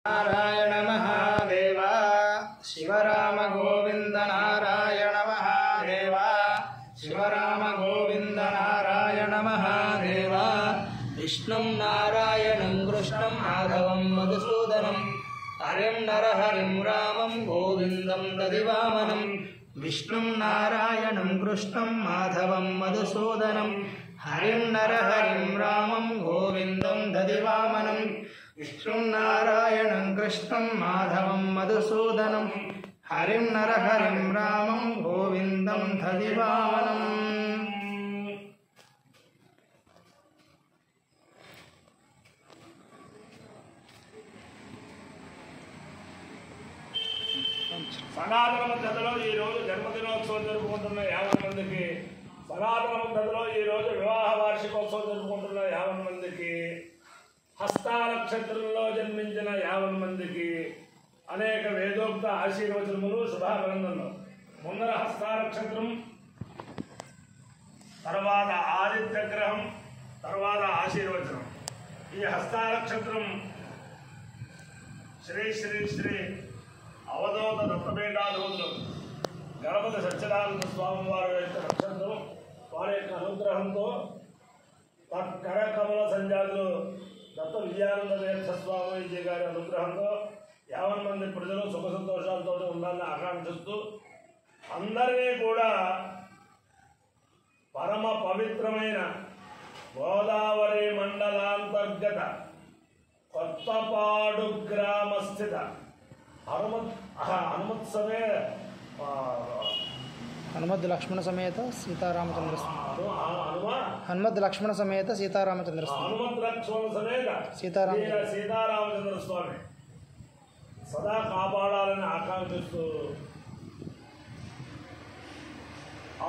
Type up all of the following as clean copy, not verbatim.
नारायण महादेव शिवराम गोविंद नारायण महादेव शिवराम गोविंद नारायण महादेव विष्णुं नारायणं कृष्णं माधवं मधुसूदनं हरिं नरहरिं रामं गोविंदं दधिवामनं विष्णुं नारायणं कृष्णं माधवं मधुसूदनं हरिं नरहरिं रामं गोविंदं दधिवामनं विष्णुं नारायणं कृष्णं माधवं मधुसूदनं हरिं नरहरिं रामं गोविंदं दधिवामनं। సనాతన పద్ధతిలో ఈరోజు జన్మదినోత్సవం జరుపుకుంటున్న 50 మందికి, సనాతన పద్ధతిలో ఈరోజు వివాహ వార్షికోత్సవం జరుపుకుంటున్న 50 మందికి, హస్త నక్షత్రంలో జన్మించిన 50 మందికి అనేక వేదోక్త ఆశీర్వచనములు, శుభాభినందనలు. ముందర హస్త నక్షత్రం, తర్వాత ఆదిత్య గ్రహం, తర్వాత ఆశీర్వచనం. ఈ హస్త నక్షత్రం శ్రీ శ్రీ శ్రీ అవధూత దత్తపీఠాధిపతులు గణపతి సత్యనారాయణ స్వామి వారి యొక్క నక్షత్రం, వారి యొక్క అనుగ్రహంతో కరకమల సంజాతులు దత్త విజయానంద తీర్థ స్వామీజీ గారి అనుగ్రహంతో 50 మంది ప్రజలు సుఖ సంతోషాలతో ఉండాలని ఆకాంక్షిస్తూ అందరినీ కూడా పరమ పవిత్రమైన గోదావరి మండలాంతర్గత కొత్తపాడు గ్రామస్థిత हनुमद लक्ष्मण समेत सीतारामचंद्र हनुमद लक्ष्मण समेत सीतारामचंद्र हनुमत लक्ष्मण समेत सीतारामचंद्र स्वामी सदा कापाడాలని ఆకాంక్షిస్తూ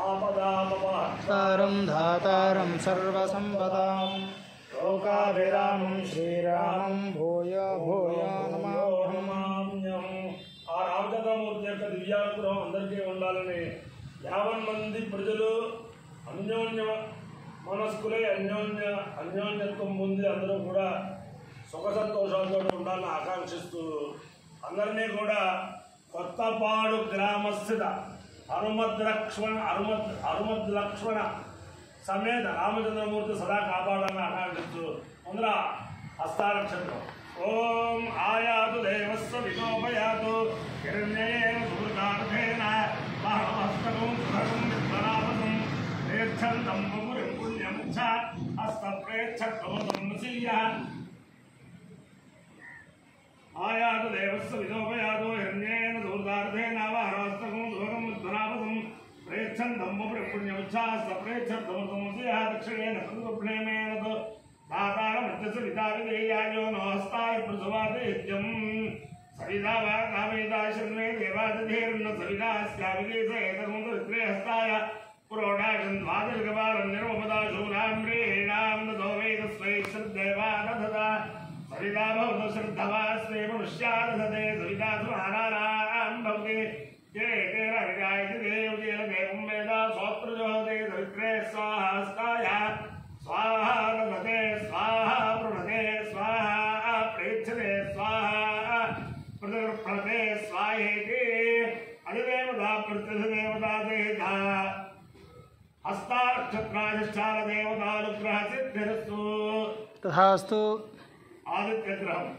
आपदामपहर्तारं धातारं सर्वसंपदां लोकाभिरामं श्रीरामं भूय भूय नमाम्यहं। ఆ రామచంద్రమూర్తి యొక్క దివ్యానుగ్రహం అందరికీ ఉండాలని 50 మంది ప్రజలు అన్యోన్య మనస్కులై అన్యోన్యత్వం పొంది అందరూ కూడా సుఖ సంతోషాలతో ఉండాలని ఆకాంక్షిస్తూ అందరినీ కూడా కొత్తపాడు గ్రామస్థిత హనుమద్ లక్ష్మణ సమేత రామచంద్రమూర్తి సదా కాపాడాలని ఆకాంక్షిస్తూ ముందర హస్తానక్షత్రం. ఓం ఆయాతు దేవస్వ వికోపయాతు హిరణ్యేన సుమృతార్థేన మహమస్తకం సుభగం విద్వనామసం ప్రేక్షంతం ముగురిం పుణ్యం చ హస్తప్రేక్షత్వమతం నసీయః. ఆయాతు దేవస్వ వికోపయాతు హిరణ్యేన సుమృతార్థేన మహమస్తకం సుభగం విద్వనామసం ప్రేక్షంతం ముగురిం పుణ్యం చ హస్తప్రేక్షత్వమతం నసీయః. దక్షిణేన సంగృహ్ణేమేన सविताविदेयायो नोस्ताय पृथुवादेत्यं सविता वा कामेता शर्मे देवादधीर्न सवितास्याविदेशेतमुद्रे हस्ताय पुरोडाशं द्वादशकपालन्यरोपदाशूराम्रेणां ददो वेदस्वै श्रद्धेवा दधता सविता भवतु श्रद्धवास्ते मनुष्यादधते सविता सुहारारां भवति ये तेरविदायति देवदेवं वेदा स्वप्रजोते सवित्रे स्वाहास्ताय स्वाहा दधते स्वाहा प्रणते स्वाहा प्रेक्षते स्वाहा प्रदर्पणते स्वाहेति अधिदेवता प्रत्यधिदेवता देवता हस्तानक्षत्राधिष्ठान देवतानुग्रह सिद्धिरस्तु तथास्तु। आदित्यग्रहम्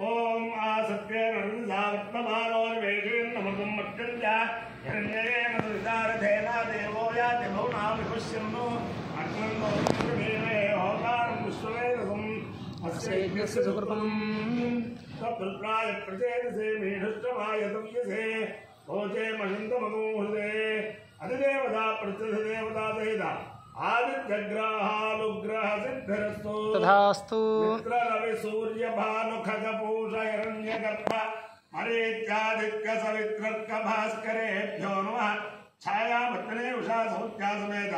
ओम आसत्य वर्तमानोन्वेषेन्नमृतं मत्यञ्च हिरण्येन सुवितारथेन देवो याति भुवनां विपश्यन्नो अग्नन्नो देवे होतारं विश्ववेदसं अस्यैक्यस्य सुकृतं तत्पुत्राय प्रचेदसे मेढुष्टमाय तव्यसे भोजे महिन्दमगोहृदे अधिदेवता प्रत्यधिदेवता सहिता आदित्यग्रहानुग्रह सिद्धिरस्तु तथास्तु। मित्र रवि सूर्य भानु खग पूष हिरण्यगर्भ मरीत्यादित्य सवित्रर्क भास्करेभ्यो नमः। छाया पत्नी उषा समुद्या समेत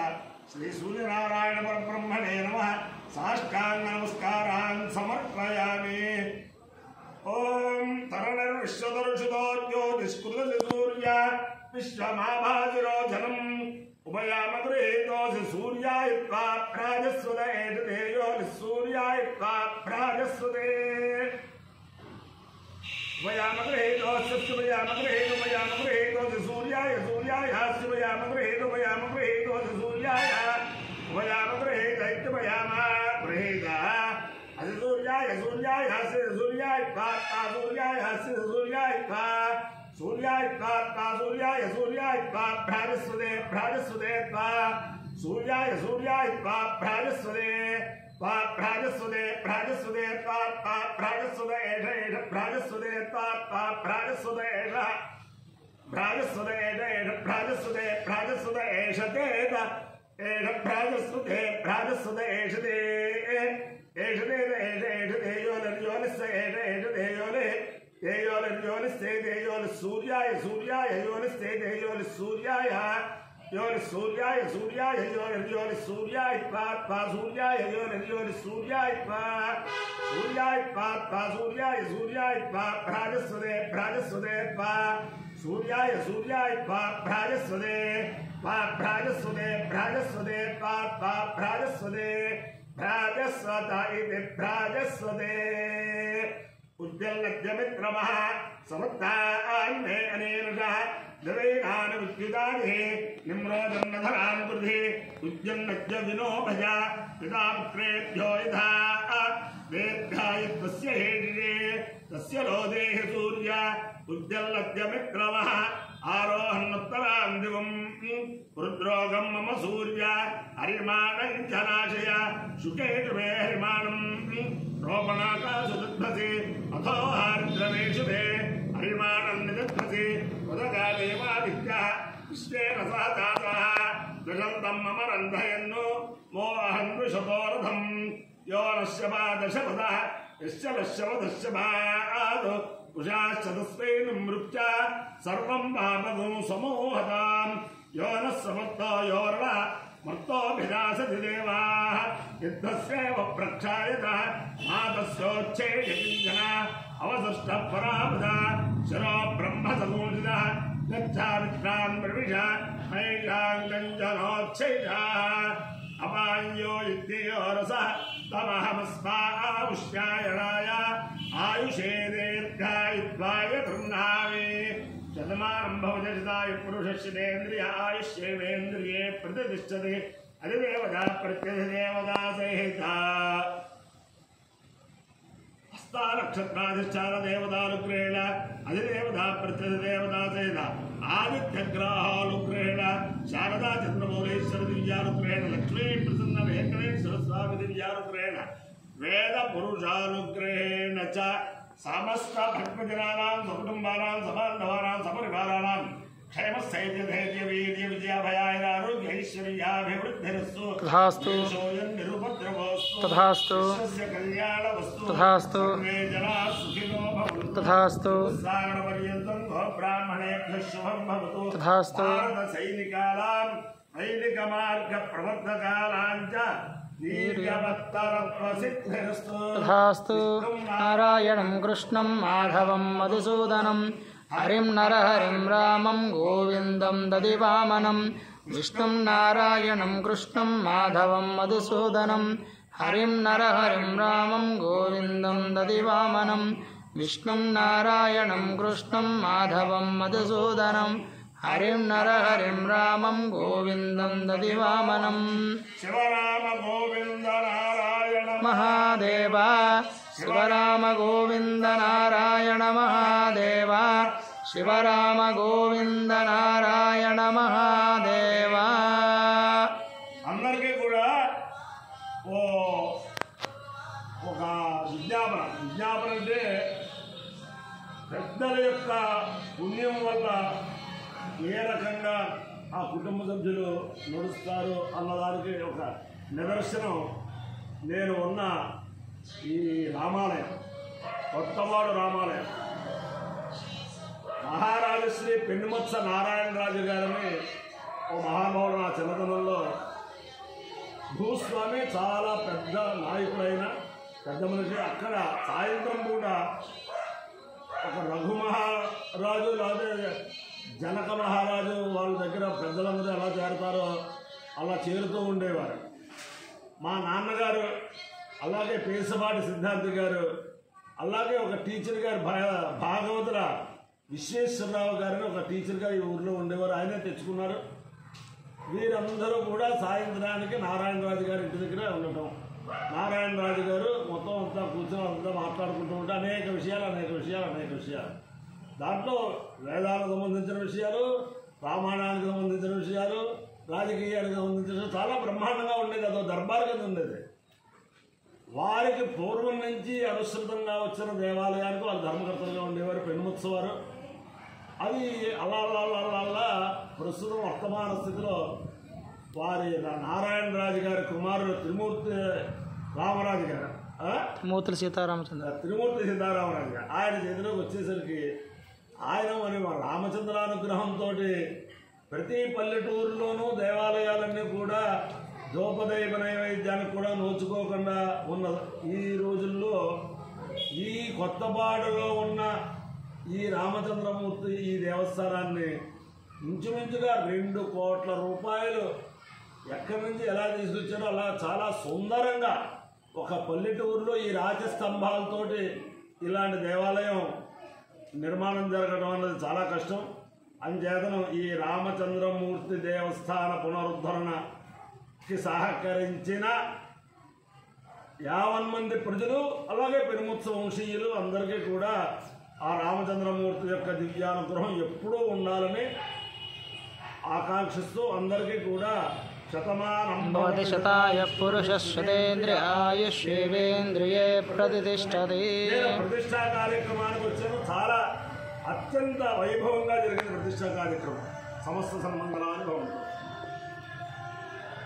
श्री सूर्यनारायण परब्रह्मणे नमः। साष्टांग नमस्कारान् समर्पयामि। ओम तरणर्विश्वदर्शितो ज्योतिष्कृत सूर्य विश्वमाभाजिरोधनम् उभयामगृहीतोऽसि सूर्याय त्वा प्राजस्वत एतदेयो सूर्याय त्वा प्राजस्वते। वयामग्रहेतो सूर्याय सूर्याय शिवयामग्रहेतो सूर्याय वयामग्रहेतैत्यवयामग्रहेतः सूर्याय सूर्याय सूर्याय कात्ता सूर्याय सूर्याय का सूर्याय कात्ता सूर्याय सूर्याय का भ्राजस्वदे भ्राजस्वदे का सूर्याय सूर्याय का भ्राजस्वदे भ्राजस्वदे भ्राजस्वदे का भ्राजस्वद एष एष भ्राजस्वदे का भ्राजस्वद एष भ्राजस्वद एष एष भ्राजस्वदे भ्राजस्वद एष तेत एष भ्राजस्वदे भ्राजस्वद एष ते एष ते एष एष देयोनर्योनिस्य एष एष देयोने देयोनर्योनिस्य देयोन सूर्याय सूर्याय योनिस्य देयोन सूर्याय योन सूर्याय सूर्याय योन सूर्याय पा सूर्याय योन सूर्याय पा सूर्याय पा सूर्याय सूर्याय पा भ्राजस्वदे भ्राजस्वदे पा सूर्याय सूर्याय पा भ्राजस्वदे भ्राजस्वदे भ्राजस्वदे पा भ्राजस्वदे भ्राजस्वत इति भ्राजस्वदे उद्यल्लद्यमित्रमः समुत्थान्ने अनेनः द्रवेणान विद्युदाने निम्रोदन्नधरान् कृधे उद्यन्नद्य विनोभजा यदा पुत्रेभ्यो यथा वेद्धायत्वस्य हेडिरे तस्य लोदेह सूर्य उद्यल्लद्यमित्रमः आरोहन्नुत्तरां दिवम् रुद्रोगं मम सूर्य हरिमाणं च नाशय शुकेषु मे हरिमाणम् रोपणाकाशुदध्वसे अथो हार्द्रमेषु मे हरिमाणं निदध्वसे उदगादेवादित्यः विश्वेन सह जातः दशन्तं मम रन्धयन्नु मोहन्विषतोरथम् यो नश्य पादशपदः यश्च नश्यवदश्च पाद उषाश्चतस्मै निमृत्य सर्वं पापगुं समोहताम् यो नः समर्थो योर्वा मर्तोऽभिलाषति देवाः युद्धस्यैव प्रक्षायतः मातस्योच्छेदकिञ्चन अवसृष्टः परापदा शिरो ब्रह्मसमूर्जितः गच्छामित्रान् प्रविश मैषाङ्गञ्जनोच्छैषः अपाञ्यो युद्धयो रसः तमहमस्माहुष्यायणाय आयुषे दीर्घायुत्वाय तृह्णामि शतमानं भवति पुरुषस्येन्द्रिय आयुष्येवेन्द्रिये प्रतिष्ठते अधिदेवता प्रत्यधिदेवता सहिता हस्तानक्षत्राधिष्ठान देवतानुग्रहेण अधिदेवता प्रत्यधिदेवता सहिता आदित्यग्रहानुग्रहेण शारदा चन्द्रमौलेश्वर दिव्यानुग्रहेण लक्ष्मी प्रसन्न वेंकटेश्वर स्वामी दिव्यानुग्रहेण वेद पुरुषानुग्रहेण च समस्त भक्तजनानां सकुटुम्बानां सबान्धवानां सपरिवाराणां क्षेमस्थैर्य धैर्य वीर्य विजयाभयाय आरोग्यैश्वर्याभिवृद्धिरस्तु तथास्तु निरुपद्रवोस्तु तथास्तु विश्वस्य कल्याणवस्तु तथास्तु सर्वे जनाः सुखिनो भवन्तु तथास्तु सागरपर्यन्तं ब्राह्मणेभ्यः शुभं भवतु तथास्तु भारतसैनिकानां वैदिकमार्गप्रवर्तकानां च तथास्तु नारायणं कृष्णं माधवं मधुसूदनं हरिं नरहरिं रामं गोविन्दं दधिवामनं विष्णुं नारायणं कृष्णं माधवं मधुसूदनं हरिं नरहरिं रामं गोविन्दं दधिवामनं विष्णुं नारायणं कृष्णं माधवं मधुसूदनं हरिं नरहरिं रामं गोविन्दं दधिवामनं शिवराम गोविन्द नारायण महादेव शिवराम गोविन्द नारायण महादेव शिवराम गोविन्द नारायण महादेव అందరికీ కూడా ఒక విజ్ఞాపన అంటే పెద్దల యొక్క పుణ్యం వల్ల ఏ రకంగా ఆ కుటుంబ సభ్యులు నడుస్తారు అన్నదానికి ఒక నిదర్శనం నేను ఉన్న ఈ రామాలయం కొత్తవాడు రామాలయం మహారాజశ్రీ పెన్నుమత్స నారాయణరాజు గారిని ఓ మహానుభావుడు నా చిన్నతనంలో భూస్వామి చాలా పెద్ద నాయకుడైన పెద్ద మనిషి అక్కడ సాయంత్రం పూట ఒక రఘు మహారాజు లేదా జనక మహారాజు వాళ్ళ దగ్గర పెద్దలందరూ ఎలా చేరతారో అలా చేరుతూ ఉండేవారు. మా నాన్నగారు అలాగే పేసపాటి సిద్ధార్థి గారు అలాగే ఒక టీచర్ గారు భాగవతుల విశ్వేశ్వరరావు గారిని ఒక టీచర్ గారు ఈ ఊర్లో ఉండేవారు, ఆయనే తెచ్చుకున్నారు. వీరందరూ కూడా సాయంత్రానికి నారాయణరాజు గారి ఇంటి దగ్గర ఉండటం. నారాయణరాజు గారు మొత్తం అంతా కూర్చొని అంతా మాట్లాడుకుంటూ ఉంటే అనేక విషయాలు దాంట్లో వేదాలకు సంబంధించిన విషయాలు, రామాయణానికి సంబంధించిన విషయాలు, రాజకీయానికి సంబంధించిన చాలా బ్రహ్మాండంగా ఉండేది. అదో దర్బార్ కింద ఉండేది. వారికి పూర్వం నుంచి అనుసృతంగా వచ్చిన దేవాలయానికి వాళ్ళు ధర్మకర్తలుగా ఉండేవారు పెనుముత్సవారు. అది అలా ప్రస్తుతం వర్తమాన స్థితిలో వారి నారాయణరాజు గారి కుమారుడు త్రిమూర్తి రామరాజు గారు, త్రిమూర్తి సీతారామరాజు గారు ఆయన చేతిలోకి వచ్చేసరికి ఆయన మరి రామచంద్రానుగ్రహంతో ప్రతి పల్లెటూరులోనూ దేవాలయాలన్నీ కూడా దోపదైవ నైవేద్యానికి కూడా నోచుకోకుండా ఉన్న ఈ రోజుల్లో ఈ కొత్తపాడులో ఉన్న ఈ రామచంద్రమూర్తి ఈ దేవస్థానాన్ని ఇంచుమించుగా 2 కోట్ల రూపాయలు ఎక్కడి నుంచి ఎలా తీసుకొచ్చారో అలా చాలా సుందరంగా ఒక పల్లెటూరులో ఈ రాజస్తంభాలతోటి ఇలాంటి దేవాలయం నిర్మాణం జరగడం అన్నది చాలా కష్టం. అంచేతను ఈ రామచంద్రమూర్తి దేవస్థాన పునరుద్ధరణకి సహకరించిన 50 మంది ప్రజలు అలాగే పెనుముత్సవ వంశీయులు అందరికీ కూడా ఆ రామచంద్రమూర్తి యొక్క దివ్యానుగ్రహం ఎప్పుడూ ఉండాలని ఆకాంక్షిస్తూ అందరికీ కూడా భవతి శతాయ పురుషేంద్రియ ఆయుష్యేంద్రియే ప్రతిష్టతి. ప్రతిష్టా కార్యక్రమానికి వచ్చాను. చాలా అత్యంత వైభవంగా జరిగిన ప్రతిష్టా కార్యక్రమం. సమస్త సన్మంగళాన్ని భవంతు.